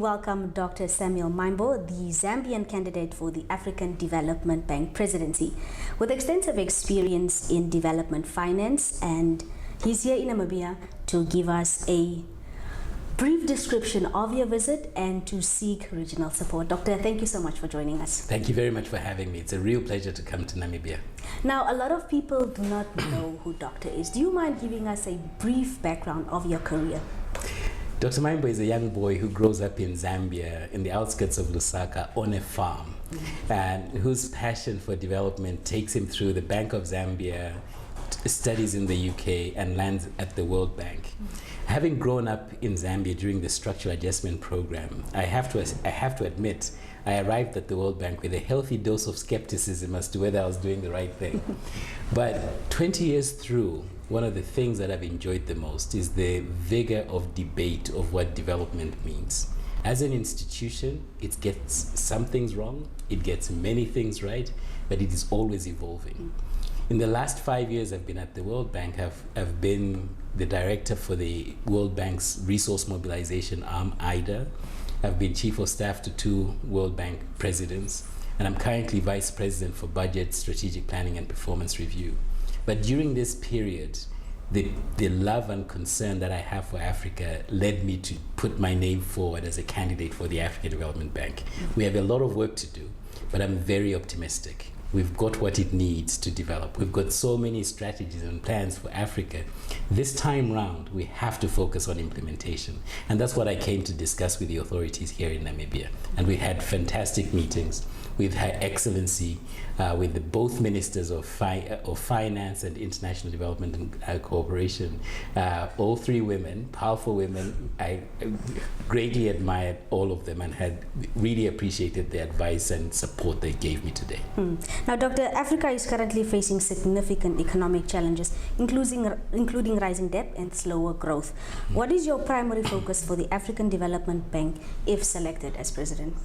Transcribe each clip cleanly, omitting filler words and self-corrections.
welcome Dr. Samuel Maimbo, the Zambian candidate for the African Development Bank presidency, with extensive experience in development finance, and he's here in Namibia to give us a brief description of your visit and to seek regional support. Doctor, thank you so much for joining us. Thank you very much for having me. It's a real pleasure to come to Namibia. Now, a lot of people do not know who Doctor is. Do you mind giving us a brief background of your career? Dr. Maimbo is a young boy who grows up in Zambia, in the outskirts of Lusaka, on a farm, and whose passion for development takes him through the Bank of Zambia, studies in the UK, and lands at the World Bank. Having grown up in Zambia during the structural adjustment program, I have to admit, I arrived at the World Bank with a healthy dose of skepticism as to whether I was doing the right thing. But 20 years through, one of the things that I've enjoyed the most is the vigor of debate of what development means. As an institution, it gets some things wrong, it gets many things right, but it is always evolving. In the last 5 years I've been at the World Bank, I've been the director for the World Bank's resource mobilization arm, IDA. I've been chief of staff to 2 World Bank presidents, and I'm currently vice president for budget, strategic planning, and performance review. But during this period, the love and concern that I have for Africa led me to put my name forward as a candidate for the African Development Bank. We have a lot of work to do, but I'm very optimistic. We've got what it needs to develop. We've got so many strategies and plans for Africa. This time round, we have to focus on implementation. And that's what I came to discuss with the authorities here in Namibia. And we had fantastic meetings. We've had excellency with both ministers of finance and international development and cooperation. All 3 women, powerful women. I greatly admired all of them and had really appreciated the advice and support they gave me today. Now, Doctor, Africa is currently facing significant economic challenges, including rising debt and slower growth. What is your primary focus for the African Development Bank if selected as president?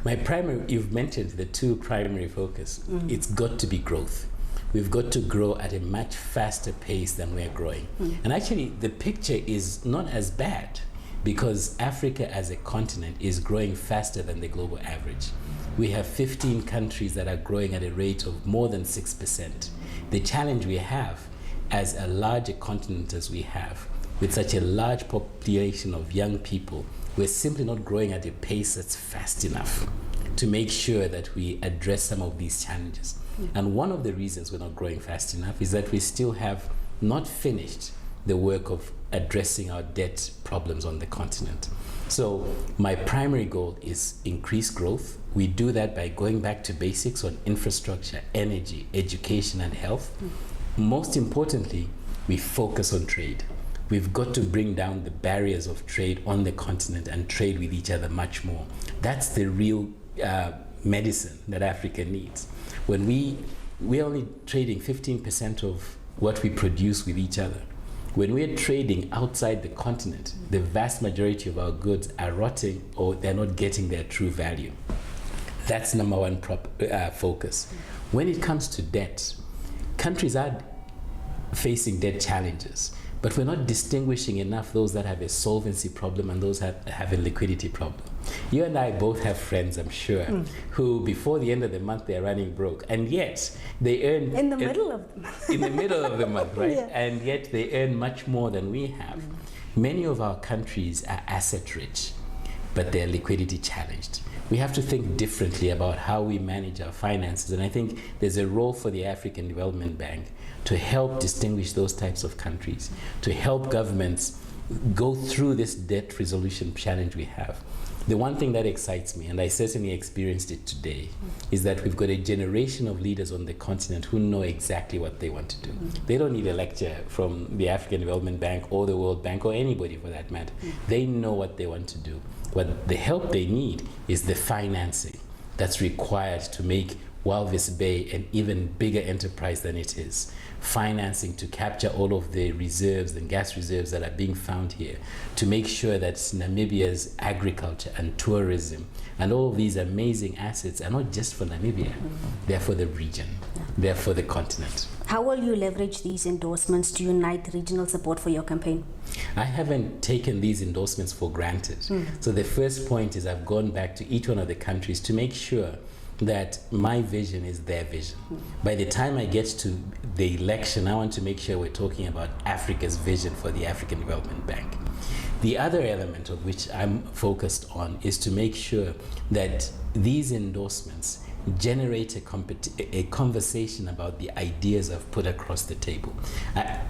My primary, you've mentioned the 2 primary focus. It's got to be growth. We've got to grow at a much faster pace than we're growing. And actually, the picture is not as bad because Africa as a continent is growing faster than the global average. We have 15 countries that are growing at a rate of more than 6%. The challenge we have as a larger continent as we have, with such a large population of young people, we're simply not growing at a pace that's fast enough to make sure that we address some of these challenges. And one of the reasons we're not growing fast enough is that we still have not finished the work of addressing our debt problems on the continent. So my primary goal is increased growth. We do that by going back to basics on infrastructure, energy, education, and health. Most importantly, we focus on trade. We've got to bring down the barriers of trade on the continent and trade with each other much more. That's the real medicine that Africa needs. When we're only trading 15% of what we produce with each other. When we're trading outside the continent, the vast majority of our goods are rotting or they're not getting their true value. That's number one focus. When it comes to debt, countries are facing debt challenges, but we're not distinguishing enough those that have a solvency problem and those that have a liquidity problem. You and I both have friends, I'm sure, who before the end of the month they're running broke, and yet they earn in the middle of the month. In the middle of the month, right? Yeah. And yet they earn much more than we have. Many of our countries are asset rich, but they're liquidity challenged. We have to think differently about how we manage our finances, and I think there's a role for the African Development Bank to help distinguish those types of countries, to help governments go through this debt resolution challenge we have. The one thing that excites me, and I certainly experienced it today, is that we've got a generation of leaders on the continent who know exactly what they want to do. They don't need a lecture from the African Development Bank or the World Bank or anybody for that matter. They know what they want to do. What the help they need is the financing that's required to make Walvis Bay an even bigger enterprise than it is. Financing to capture all of the reserves and gas reserves that are being found here, to make sure that Namibia's agriculture and tourism and all of these amazing assets are not just for Namibia, they're for the region, they're for the continent. How will you leverage these endorsements to unite regional support for your campaign? I haven't taken these endorsements for granted. So the first point is I've gone back to each one of the countries to make sure that my vision is their vision. By the time I get to the election, I want to make sure we're talking about Africa's vision for the African Development Bank. The other element of which I'm focused on is to make sure that these endorsements generate a conversation about the ideas I've put across the table.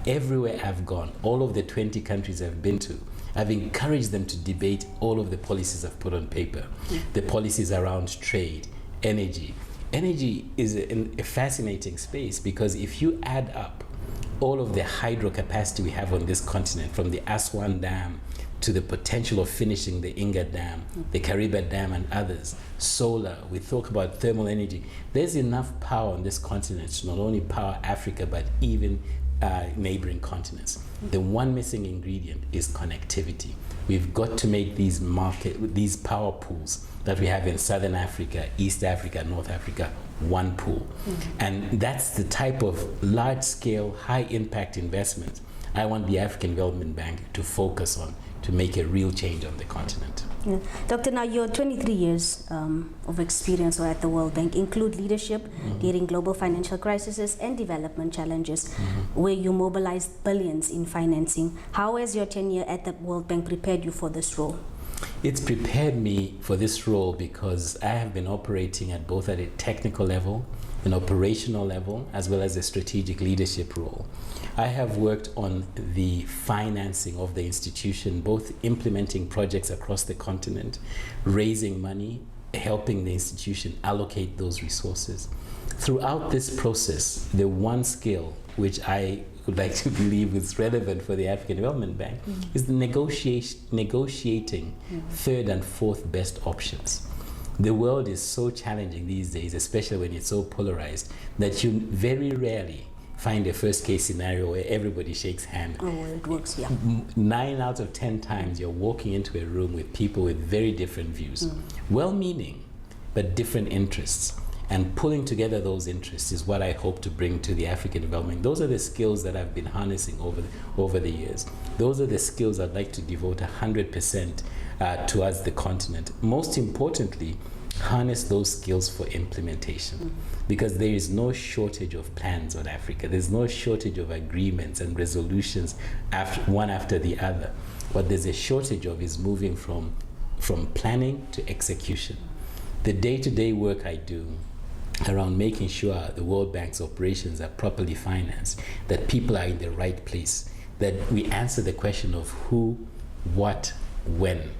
Everywhere I've gone, all of the 20 countries I've been to, I've encouraged them to debate all of the policies I've put on paper. The policies around trade, energy. Energy is a fascinating space, because if you add up all of the hydro capacity we have on this continent, from the Aswan Dam to the potential of finishing the Inga Dam, the Kariba Dam and others, solar, we talk about thermal energy. There's enough power on this continent to not only power Africa, but even neighboring continents. The one missing ingredient is connectivity. We've got to make these power pools that we have in Southern Africa, East Africa, North Africa, one pool. And that's the type of large-scale, high-impact investment I want the African Development Bank to focus on, to make a real change on the continent. Yeah. Doctor, now your 23 years of experience at the World Bank include leadership during global financial crises and development challenges, where you mobilized billions in financing. How has your tenure at the World Bank prepared you for this role? It's prepared me for this role because I have been operating at both at a technical level, an operational level, as well as a strategic leadership role. I have worked on the financing of the institution, both implementing projects across the continent, raising money, helping the institution allocate those resources. Throughout this process, the one skill which I would like to believe is relevant for the African Development Bank is the negotiating third and fourth best options. The world is so challenging these days, especially when it's so polarized, that you very rarely find a first case scenario where everybody shakes hands. Oh, well, it works, yeah. 9 out of 10 times you're walking into a room with people with very different views, well-meaning, but different interests. And pulling together those interests is what I hope to bring to the African development. Those are the skills that I've been harnessing over the years. Those are the skills I'd like to devote 100% towards the continent. Most importantly, harness those skills for implementation, because there is no shortage of plans on Africa. There's no shortage of agreements and resolutions one after the other. What there's a shortage of is moving from planning to execution. The day-to-day work I do around making sure the World Bank's operations are properly financed, that people are in the right place, that we answer the question of who, what, when,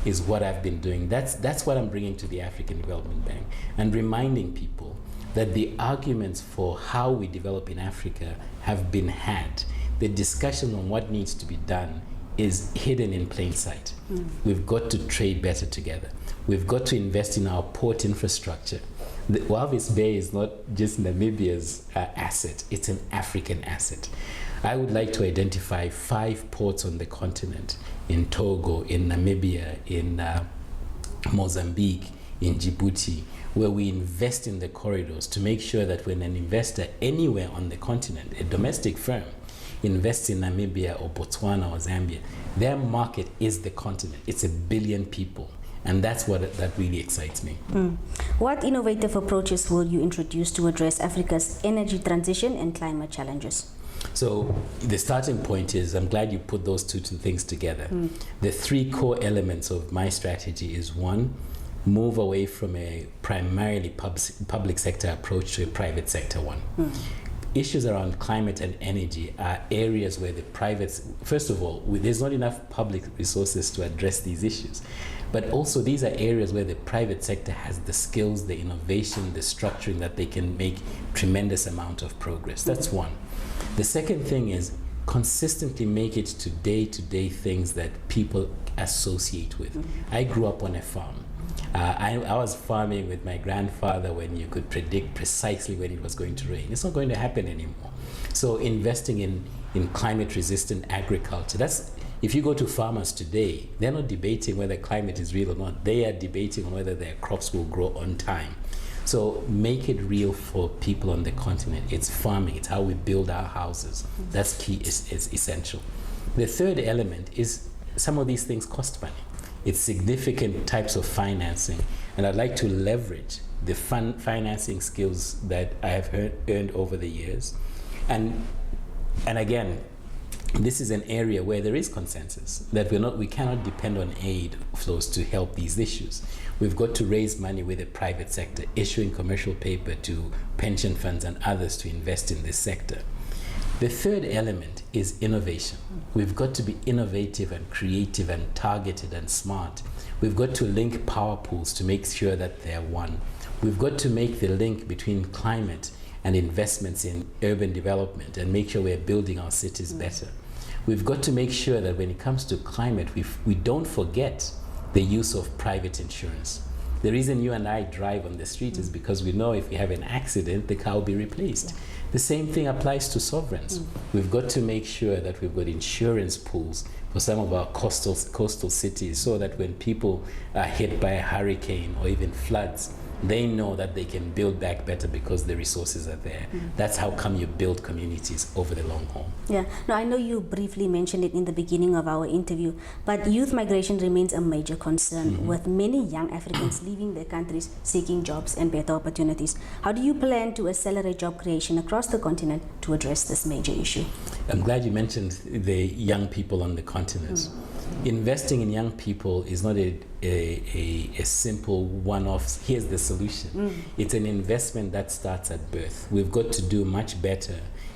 is what I've been doing. That's what I'm bringing to the African Development Bank, and reminding people that the arguments for how we develop in Africa have been had. The discussion on what needs to be done is hidden in plain sight. We've got to trade better together. We've got to invest in our port infrastructure. The Walvis Bay is not just Namibia's asset, it's an African asset. I would like to identify 5 ports on the continent, in Togo, in Namibia, in Mozambique, in Djibouti, where we invest in the corridors to make sure that when an investor anywhere on the continent, a domestic firm, invests in Namibia or Botswana or Zambia, their market is the continent. It's 1 billion people. And that's that really excites me. What innovative approaches will you introduce to address Africa's energy transition and climate challenges? So the starting point is, I'm glad you put those two things together. The 3 core elements of my strategy is, 1, move away from a primarily public sector approach to a private sector one. Issues around climate and energy are areas where the private, first of all, there's not enough public resources to address these issues. But also these are areas where the private sector has the skills, the innovation, the structuring that they can make tremendous amount of progress. That's one. The second thing is consistently make it to day-to-day things that people associate with. I grew up on a farm. I was farming with my grandfather when you could predict precisely when it was going to rain. It's not going to happen anymore. So investing in climate-resistant agriculture, if you go to farmers today, they're not debating whether climate is real or not. They are debating on whether their crops will grow on time. So make it real for people on the continent. It's farming. It's how we build our houses. That's key, is essential. The third element is some of these things cost money. It's significant types of financing, and I'd like to leverage the financing skills that I have earned over the years. And again, this is an area where there is consensus that we cannot depend on aid flows to help these issues. We've got to raise money with the private sector, issuing commercial paper to pension funds and others to invest in this sector. The third element is innovation. We've got to be innovative and creative and targeted and smart. We've got to link power pools to make sure that they're one. We've got to make the link between climate and investments in urban development and make sure we're building our cities better. We've got to make sure that when it comes to climate, we don't forget the use of private insurance. The reason you and I drive on the street is because we know if we have an accident, the car will be replaced. The same thing applies to sovereigns. We've got to make sure that we've got insurance pools for some of our coastal cities so that when people are hit by a hurricane or even floods, they know that they can build back better because the resources are there. That's how come you build communities over the long haul. Yeah, no, I know you briefly mentioned it in the beginning of our interview, but youth migration remains a major concern with many young Africans leaving their countries seeking jobs and better opportunities. How do you plan to accelerate job creation across the continent to address this major issue? I'm glad you mentioned the young people on the continent. Investing in young people is not a simple one-off, here's the solution. It's an investment that starts at birth. We've got to do much better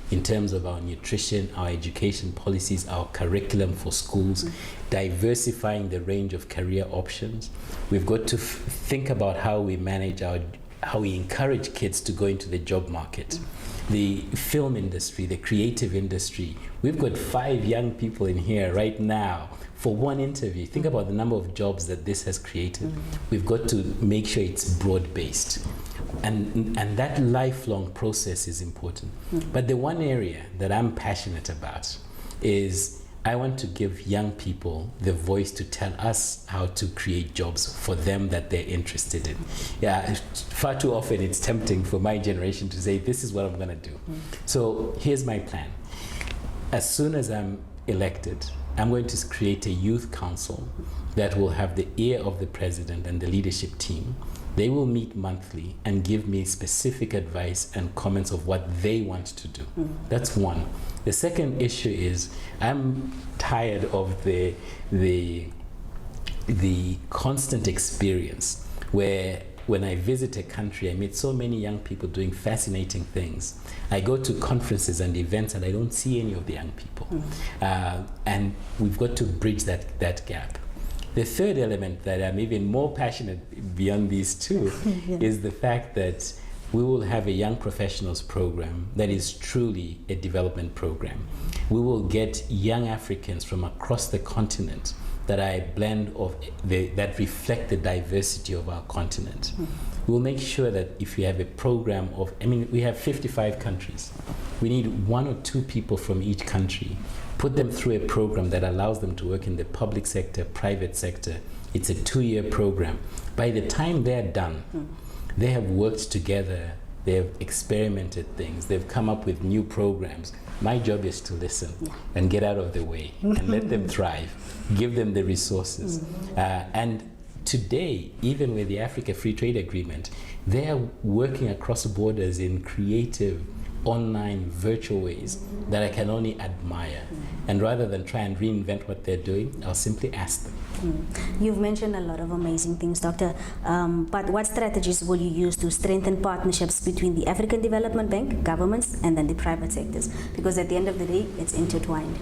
in terms of our nutrition, our education policies, our curriculum for schools, diversifying the range of career options. We've got to think about how we manage how we encourage kids to go into the job market. The film industry, the creative industry. We've got 5 young people in here right now for one interview. Think about the number of jobs that this has created. We've got to make sure it's broad-based. And that lifelong process is important. But the one area that I'm passionate about is I want to give young people the voice to tell us how to create jobs for them that they're interested in. Yeah, far too often it's tempting for my generation to say, this is what I'm gonna do. So here's my plan. As soon as I'm elected, I'm going to create a youth council that will have the ear of the president and the leadership team. They will meet monthly and give me specific advice and comments of what they want to do. That's one. The second issue is I'm tired of the constant experience where when I visit a country, I meet so many young people doing fascinating things. I go to conferences and events and I don't see any of the young people. And we've got to bridge that gap. The third element that I'm even more passionate beyond these two is the fact that we will have a young professionals program that is truly a development program. We will get young Africans from across the continent that are a blend of that reflect the diversity of our continent. We'll make sure that if we have a program of, we have 55 countries. We need 1 or 2 people from each country. Put them through a program that allows them to work in the public sector, private sector. It's a 2-year program. By the time they're done, they have worked together, they have experimented things, they've come up with new programs. My job is to listen and get out of the way and let them thrive, give them the resources. And today, even with the Africa Free Trade Agreement, they are working across borders in creative, online, virtual ways that I can only admire. And rather than try and reinvent what they're doing, I'll simply ask them. You've mentioned a lot of amazing things, Doctor. But what strategies will you use to strengthen partnerships between the African Development Bank, governments, and then the private sectors? Because at the end of the day, it's intertwined.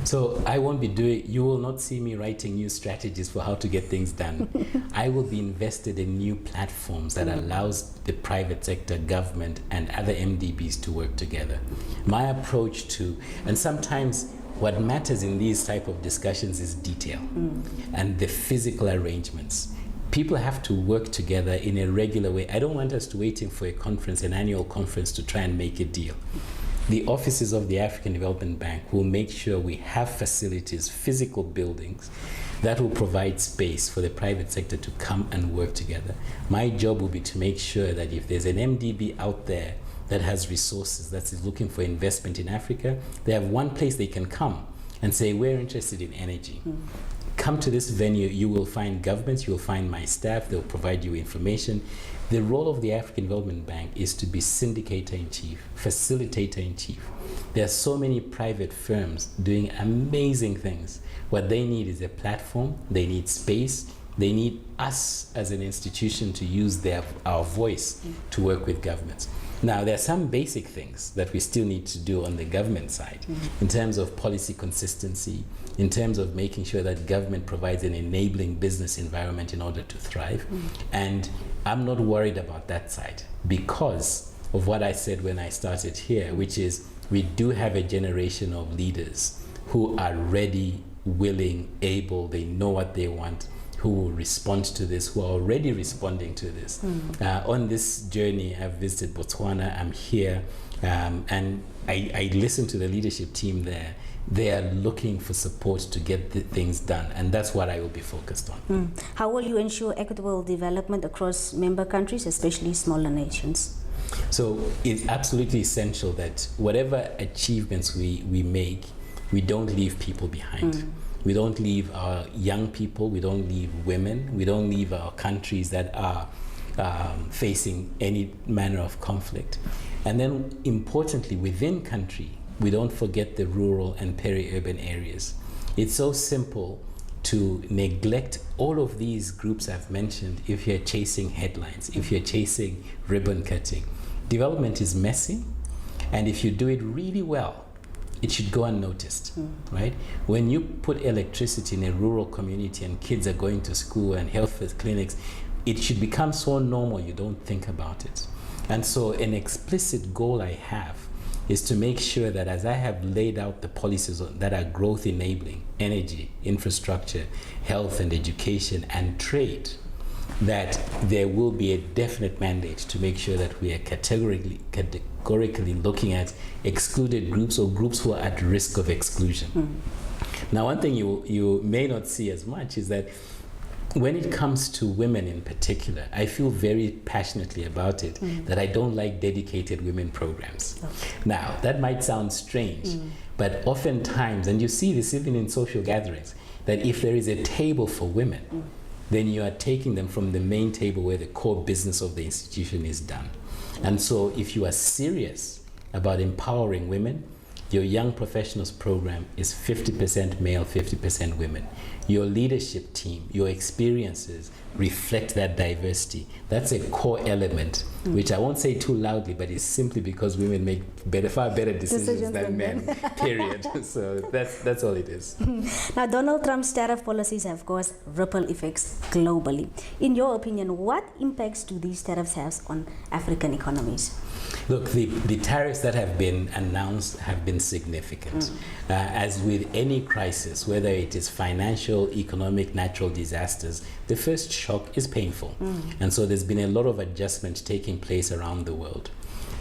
So I won't be you will not see me writing new strategies for how to get things done. I will be invested in new platforms that allows the private sector, government, and other MDBs to work together. My approach to, and sometimes what matters in these type of discussions is detail and the physical arrangements. People have to work together in a regular way. I don't want us to waiting for a conference, an annual conference, to try and make a deal. The offices of the African Development Bank will make sure we have facilities, physical buildings, that will provide space for the private sector to come and work together. My job will be to make sure that if there's an MDB out there that has resources, that is looking for investment in Africa, they have one place they can come and say, we're interested in energy. Come to this venue, you will find governments, you will find my staff, they'll provide you information. The role of the African Development Bank is to be syndicator-in-chief, facilitator-in-chief. There are so many private firms doing amazing things. What they need is a platform, they need space, they need us as an institution to use our voice to work with governments. Now, there are some basic things that we still need to do on the government side in terms of policy consistency, in terms of making sure that government provides an enabling business environment in order to thrive. And I'm not worried about that side because of what I said when I started here, which is we do have a generation of leaders who are ready, willing, able, they know what they want, who will respond to this, who are already responding to this. On this journey, I've visited Botswana, I'm here, and I listen to the leadership team there. They are looking for support to get the things done, and that's what I will be focused on. How will you ensure equitable development across member countries, especially smaller nations? So it's absolutely essential that whatever achievements we make, we don't leave people behind. We don't leave our young people, we don't leave women, we don't leave our countries that are facing any manner of conflict. And then importantly, within country, we don't forget the rural and peri-urban areas. It's so simple to neglect all of these groups I've mentioned if you're chasing headlines, if you're chasing ribbon cutting. Development is messy, and if you do it really well, it should go unnoticed, right? When you put electricity in a rural community and kids are going to school and health clinics, it should become so normal you don't think about it. And so an explicit goal I have is to make sure that as I have laid out the policies that are growth enabling, energy, infrastructure, health and education and trade, that there will be a definite mandate to make sure that we are categorically looking at excluded groups or groups who are at risk of exclusion. Now, one thing you may not see as much is that when it comes to women in particular, I feel very passionately about it, that I don't like dedicated women programs. Now, that might sound strange, but oftentimes, and you see this even in social gatherings, that if there is a table for women, then you are taking them from the main table where the core business of the institution is done. And so if you are serious about empowering women, your young professionals program is 50% male, 50% women. Your leadership team, your experiences reflect that diversity. That's a core element, which I won't say too loudly, but it's simply because women make far better decisions than men, period. So that's all it is. Now, Donald Trump's tariff policies have caused ripple effects globally. In your opinion, what impacts do these tariffs have on African economies? Look, the tariffs that have been announced have been significant. As with any crisis, whether it is financial, economic, natural disasters, the first shock is painful. And so there's been a lot of adjustment taking place around the world.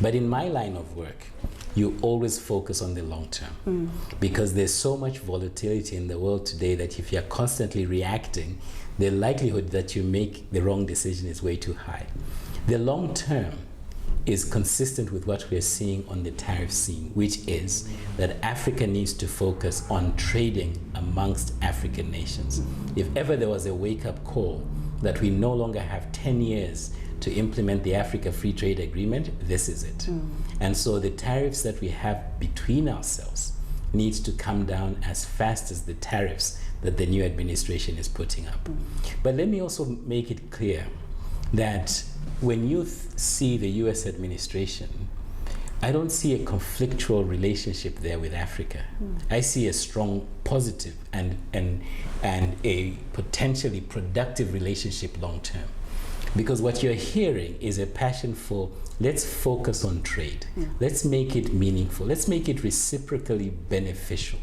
But in my line of work, you always focus on the long term because there's so much volatility in the world today that if you're constantly reacting, the likelihood that you make the wrong decision is way too high. The long term is consistent with what we're seeing on the tariff scene, which is that Africa needs to focus on trading amongst African nations. If ever there was a wake-up call that we no longer have 10 years to implement the Africa Free Trade Agreement, this is it. And so the tariffs that we have between ourselves needs to come down as fast as the tariffs that the new administration is putting up. But let me also make it clear that when you see the US administration, I don't see a conflictual relationship there with Africa. I see a strong positive and a potentially productive relationship long term. Because what you're hearing is a passion for, let's focus on trade. Let's make it meaningful. Let's make it reciprocally beneficial.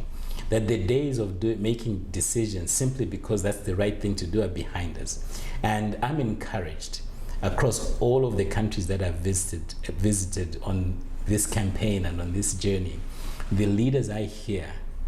That the days of making decisions simply because that's the right thing to do are behind us. And I'm encouraged across all of the countries that I've visited on this campaign and on this journey. The leaders I hear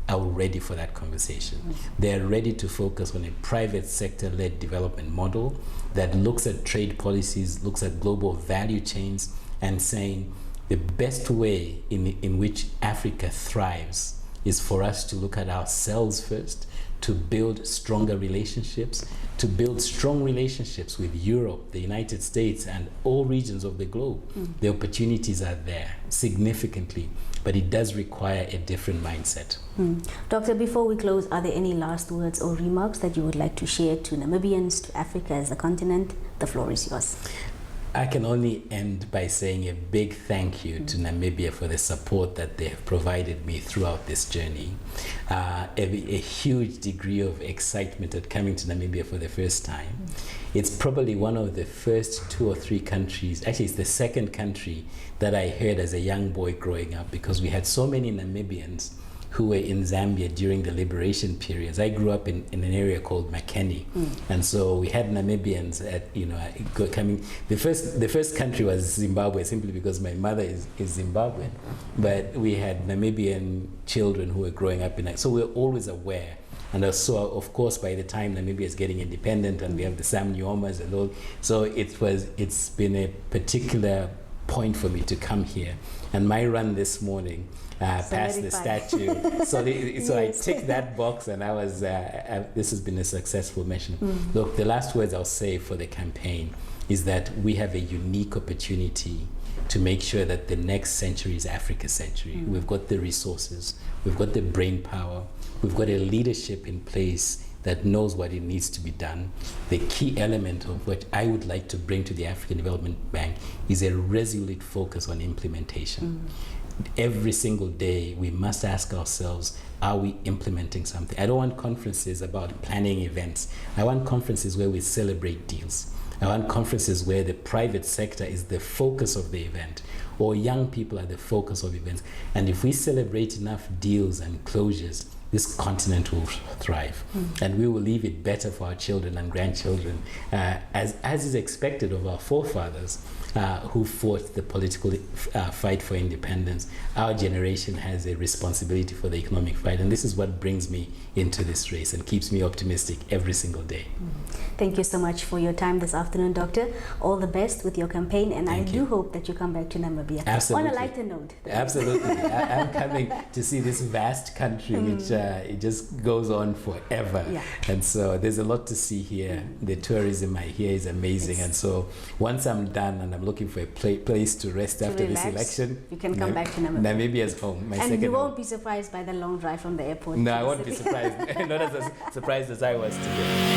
are ready for that conversation. They're ready to focus on a private sector-led development model that looks at trade policies, looks at global value chains, and saying the best way in which Africa thrives is for us to look at ourselves first, to build stronger relationships, to build strong relationships with Europe, the United States, and all regions of the globe. The opportunities are there significantly, but it does require a different mindset. Doctor, before we close, are there any last words or remarks that you would like to share to Namibians, to Africa as a continent? The floor is yours. I can only end by saying a big thank you to Namibia for the support that they have provided me throughout this journey. A huge degree of excitement at coming to Namibia for the first time. It's probably one of the first 2 or 3 countries, actually it's the second country that I heard as a young boy growing up, because we had so many Namibians who were in Zambia during the liberation periods. I grew up in an area called Makeni, and so we had Namibians at, coming. The first country was Zimbabwe, simply because my mother is Zimbabwean, but we had Namibian children who were growing up in it, so we were always aware. And so, of course, by the time Namibia is getting independent, and we have the Sam Nuomas and all, so it's been a particular point for me to come here. And my run this morning, past the statue. So I ticked that box, and I was. This has been a successful mission. Look, the last words I'll say for the campaign is that we have a unique opportunity to make sure that the next century is Africa's century. We've got the resources, we've got the brain power, we've got a leadership in place that knows what it needs to be done. The key element of what I would like to bring to the African Development Bank is a resolute focus on implementation. Every single day, we must ask ourselves, are we implementing something? I don't want conferences about planning events. I want conferences where we celebrate deals. I want conferences where the private sector is the focus of the event, or young people are the focus of events. And if we celebrate enough deals and closures, this continent will thrive, and we will leave it better for our children and grandchildren, as is expected of our forefathers who fought the political fight for independence. Our generation has a responsibility for the economic fight, and this is what brings me into this race and keeps me optimistic every single day. Thank you so much for your time this afternoon, Doctor. All the best with your campaign, and I do hope that you come back to Namibia. Absolutely. On a lighter note. Absolutely. I'm coming to see this vast country, which it just goes on forever. And so there's a lot to see here. The tourism here is amazing. And so once I'm done and I'm looking for a place to rest after this election, you can come back to Namibia. Namibia's home. And you won't be surprised by the long drive from the airport. No, I won't be surprised. Not as surprised as I was today.